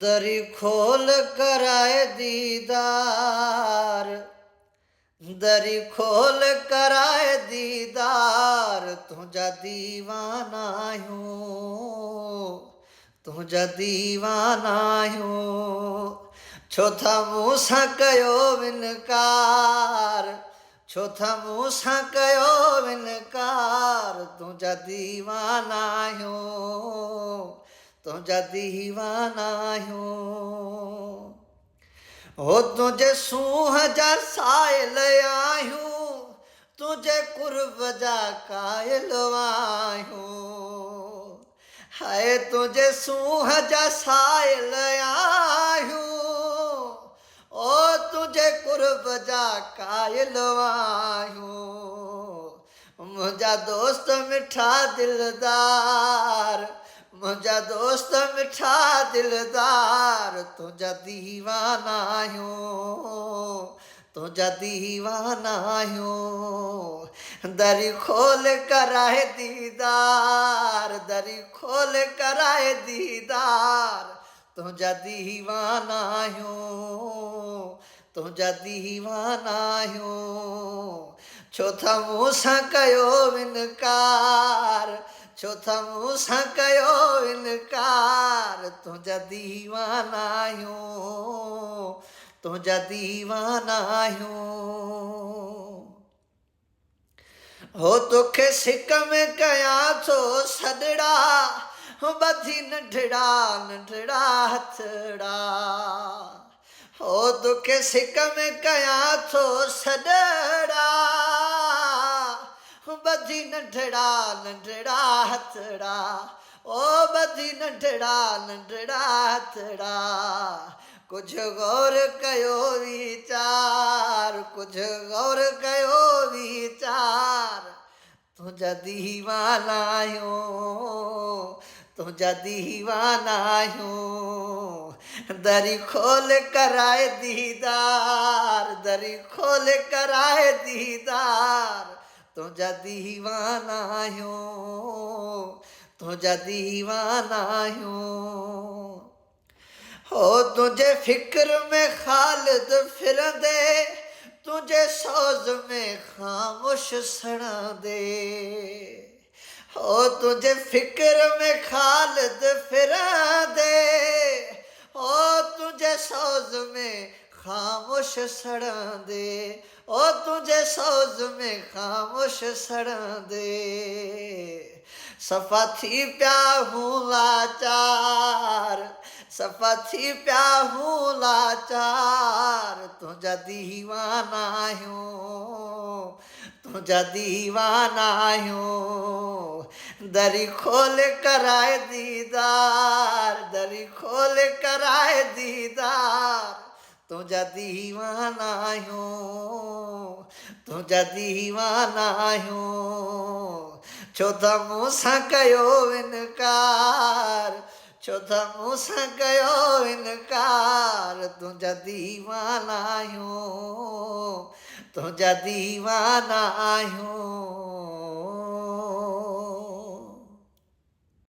दरी खोल कराए दीदार, दरी खोल कराए दीदार, तुझा दीवाना हूँ, तुझा दीवाना हूँ। छोथा मूंसां कयो इनकार, छोथा मूंसां कयो इनकार, तुझा दीवाना हूँ, तुझा दीवाना हूँ। हो तुझे सूंह जा साइल आहियूं, तुझे कुर्ब जा कायल आहियूं। हाय तुझे सूंह जा साइल आहियूं, ओ तुझे कुर्ब जा कायल आहियूं। मुंहिंजा दोस्त मिठा दिलदार, मुंहिंजा दोस्त मिठा दिलदार, तुझा दीवाना आहियूं, तुझा दीवाना आहियूं। दरी खोल कराए दीदार, दरी खोल कराए दीदार, तुझा दीवाना आहियूं, तुझा दीवाना आहियूं। छोथा मूंसां कयो इनकार, छोथा मूंसां कयो इनकार, तुझा दीवाना आहियूं, तुझा दीवाना आहियूं। हो तोखे सिक में कयां थो सॾड़ा, ॿधी नंढड़ा नंढड़ा हथड़ा। हो तोखे सिक में कयां थो सॾड़ा, ॿधी नंढड़ा नंढड़ा हथड़ा, ओ ॿधी नंढड़ा नंढड़ा हथड़ा। कुझु गौर कयो वीचार, कुझु गौर कयो वीचार, तुझा दीवाना आहियूं, तुझा दीवाना आहियूं। दरी खोल कराए दीदार, दरी खोल कराए दीदार, तुझा दीवाना आहियूं, तुझा दीवाना आहियूं। हो तुझे फिक्र में ख़ालिद फिरंदे, तुझे सोज़ में ख़ामोश सड़ंदे। हो तुझे फिक्र में ख़ालिद फिरंदे, हो तुझे सोज़ में ख़ामोश सड़ंदे, ओ तुझे सोज़ में ख़ामोश सड़ंदे। सफ़ा थी पिया हूं लाचार, सफ़ा थी पिया हूं लाचार, तुझा दीवाना आहियूं, तुझा दीवाना आहियूं। दरी खोल कराए दीदार, दरी खोल कराए दीदार, तुझा दीवाना आहियूं, तुझा दीवाना आहियूं। छोथा मूंसां कयो इनकार, छोथा मूंसां कयो इनकार, तुझा दीवाना आहियूं, तुझा दीवाना आहियूं।